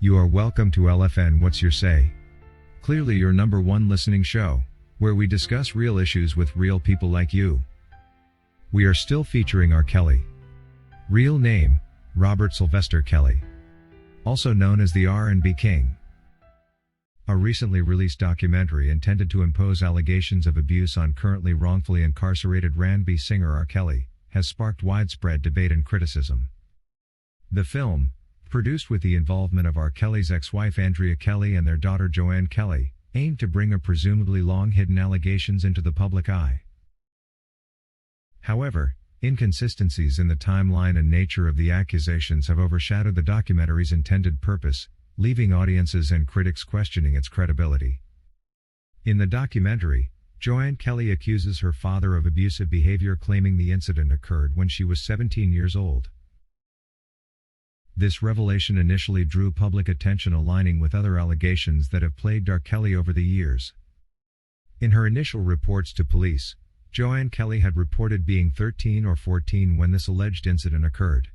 You are welcome to LFN What's Your Say? Clearly your number one listening show, where we discuss real issues with real people like you. We are still featuring R. Kelly. Real name, Robert Sylvester Kelly. Also known as the R&B King. A recently released documentary intended to impose allegations of abuse on currently wrongfully incarcerated R&B singer R. Kelly, has sparked widespread debate and criticism. The film, produced with the involvement of R. Kelly's ex-wife Andrea Kelly and their daughter Joanne Kelly, aimed to bring a presumably long-hidden allegations into the public eye. However, inconsistencies in the timeline and nature of the accusations have overshadowed the documentary's intended purpose, leaving audiences and critics questioning its credibility. In the documentary, Joanne Kelly accuses her father of abusive behavior, claiming the incident occurred when she was 17 years old. This revelation initially drew public attention, aligning with other allegations that have plagued R. Kelly over the years. In her initial reports to police, Joanne Kelly had reported being 13 or 14 when this alleged incident occurred.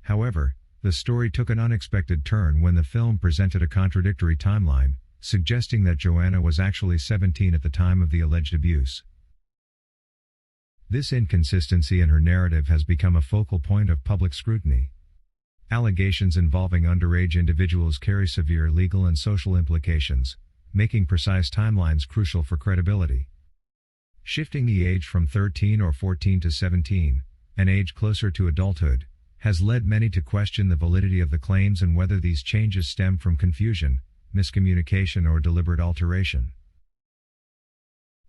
However, the story took an unexpected turn when the film presented a contradictory timeline, suggesting that Joanna was actually 17 at the time of the alleged abuse. This inconsistency in her narrative has become a focal point of public scrutiny. Allegations involving underage individuals carry severe legal and social implications, making precise timelines crucial for credibility. Shifting the age from 13 or 14 to 17, an age closer to adulthood, has led many to question the validity of the claims and whether these changes stem from confusion, miscommunication, or deliberate alteration.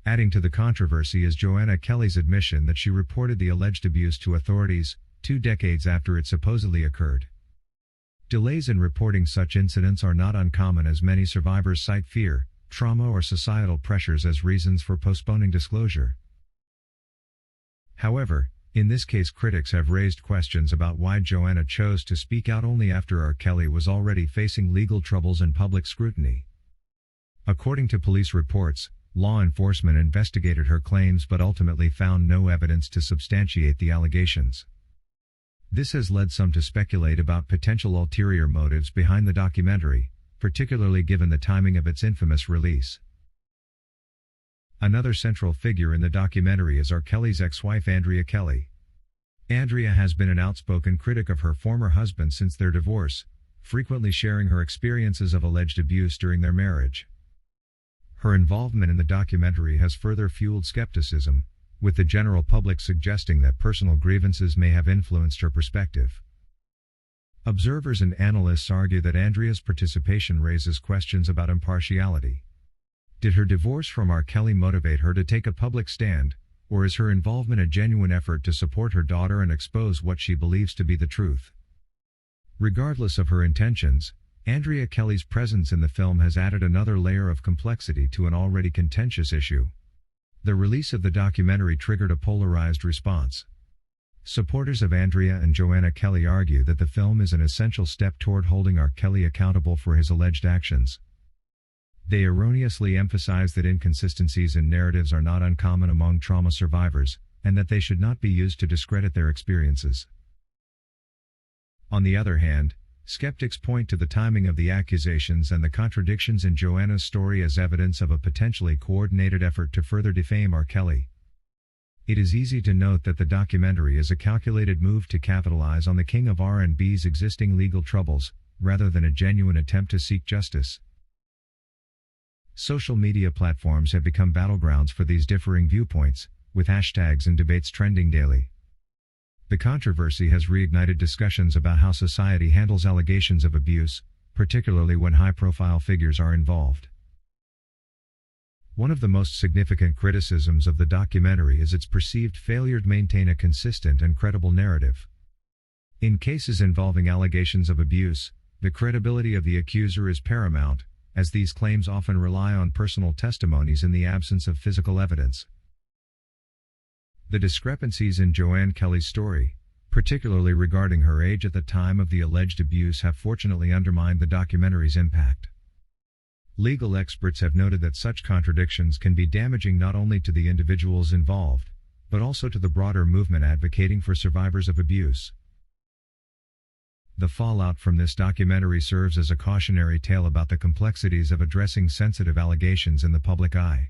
Adding to the controversy is Joanne Kelly's admission that she reported the alleged abuse to authorities 2 decades after it supposedly occurred. Delays in reporting such incidents are not uncommon, as many survivors cite fear, trauma, or societal pressures as reasons for postponing disclosure. However, in this case, critics have raised questions about why Joanna chose to speak out only after R. Kelly was already facing legal troubles and public scrutiny. According to police reports, law enforcement investigated her claims but ultimately found no evidence to substantiate the allegations. This has led some to speculate about potential ulterior motives behind the documentary, particularly given the timing of its infamous release. Another central figure in the documentary is R. Kelly's ex-wife Andrea Kelly. Andrea has been an outspoken critic of her former husband since their divorce, frequently sharing her experiences of alleged abuse during their marriage. Her involvement in the documentary has further fueled skepticism, with the general public suggesting that personal grievances may have influenced her perspective. Observers and analysts argue that Andrea's participation raises questions about impartiality. Did her divorce from R. Kelly motivate her to take a public stand, or is her involvement a genuine effort to support her daughter and expose what she believes to be the truth? Regardless of her intentions, Andrea Kelly's presence in the film has added another layer of complexity to an already contentious issue. The release of the documentary triggered a polarized response. Supporters of Andrea and Joanne Kelly argue that the film is an essential step toward holding R. Kelly accountable for his alleged actions. They erroneously emphasize that inconsistencies in narratives are not uncommon among trauma survivors, and that they should not be used to discredit their experiences. On the other hand, skeptics point to the timing of the accusations and the contradictions in Joanna's story as evidence of a potentially coordinated effort to further defame R. Kelly. It is easy to note that the documentary is a calculated move to capitalize on the king of R&B's existing legal troubles, rather than a genuine attempt to seek justice. Social media platforms have become battlegrounds for these differing viewpoints, with hashtags and debates trending daily. The controversy has reignited discussions about how society handles allegations of abuse, particularly when high-profile figures are involved. One of the most significant criticisms of the documentary is its perceived failure to maintain a consistent and credible narrative. In cases involving allegations of abuse, the credibility of the accuser is paramount, as these claims often rely on personal testimonies in the absence of physical evidence. The discrepancies in Joanne Kelly's story, particularly regarding her age at the time of the alleged abuse, have fortunately undermined the documentary's impact. Legal experts have noted that such contradictions can be damaging not only to the individuals involved, but also to the broader movement advocating for survivors of abuse. The fallout from this documentary serves as a cautionary tale about the complexities of addressing sensitive allegations in the public eye.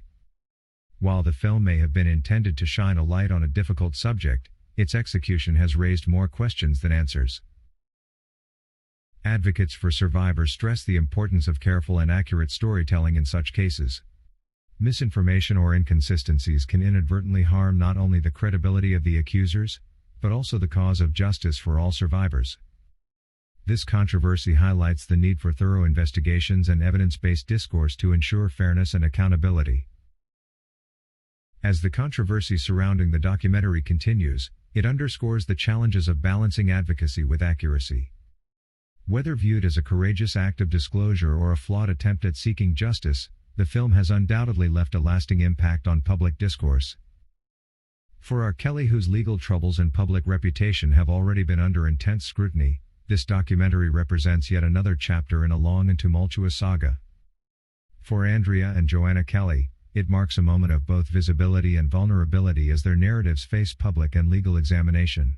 While the film may have been intended to shine a light on a difficult subject, its execution has raised more questions than answers. Advocates for survivors stress the importance of careful and accurate storytelling in such cases. Misinformation or inconsistencies can inadvertently harm not only the credibility of the accusers, but also the cause of justice for all survivors. This controversy highlights the need for thorough investigations and evidence-based discourse to ensure fairness and accountability. As the controversy surrounding the documentary continues, it underscores the challenges of balancing advocacy with accuracy. Whether viewed as a courageous act of disclosure or a flawed attempt at seeking justice, the film has undoubtedly left a lasting impact on public discourse. For R. Kelly, whose legal troubles and public reputation have already been under intense scrutiny, this documentary represents yet another chapter in a long and tumultuous saga. For Andrea and Joanne Kelly, it marks a moment of both visibility and vulnerability as their narratives face public and legal examination.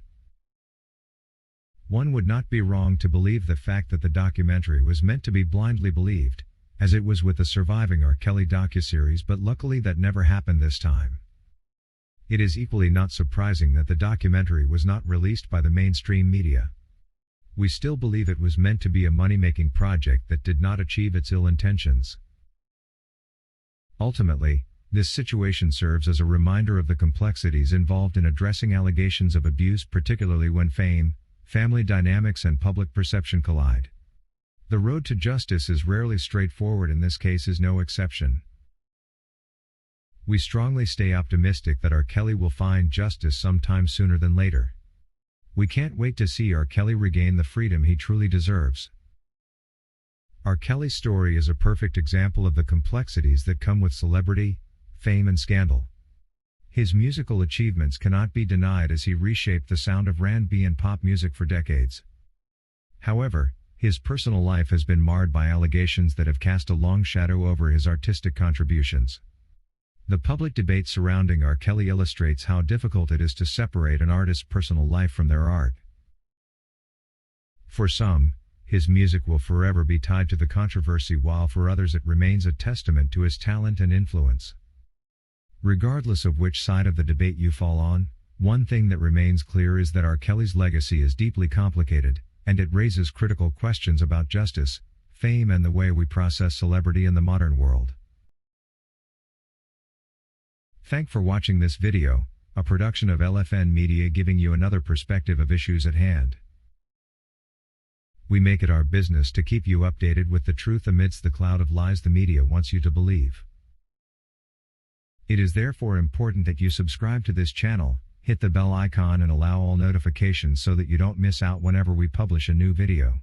One would not be wrong to believe the fact that the documentary was meant to be blindly believed, as it was with the surviving R. Kelly docuseries, but luckily that never happened this time. It is equally not surprising that the documentary was not released by the mainstream media. We still believe it was meant to be a money-making project that did not achieve its ill intentions. Ultimately, this situation serves as a reminder of the complexities involved in addressing allegations of abuse, particularly when fame, family dynamics, and public perception collide. The road to justice is rarely straightforward, and this case is no exception. We strongly stay optimistic that R. Kelly will find justice sometime sooner than later. We can't wait to see R. Kelly regain the freedom he truly deserves. R. Kelly's story is a perfect example of the complexities that come with celebrity, fame, and scandal. His musical achievements cannot be denied as he reshaped the sound of R&B and pop music for decades. However, his personal life has been marred by allegations that have cast a long shadow over his artistic contributions. The public debate surrounding R. Kelly illustrates how difficult it is to separate an artist's personal life from their art. For some, his music will forever be tied to the controversy, while for others it remains a testament to his talent and influence. Regardless of which side of the debate you fall on, one thing that remains clear is that R. Kelly's legacy is deeply complicated, and it raises critical questions about justice, fame, and the way we process celebrity in the modern world. Thanks for watching this video, a production of LFN Media, giving you another perspective of issues at hand. We make it our business to keep you updated with the truth amidst the cloud of lies the media wants you to believe. It is therefore important that you subscribe to this channel, hit the bell icon, and allow all notifications so that you don't miss out whenever we publish a new video.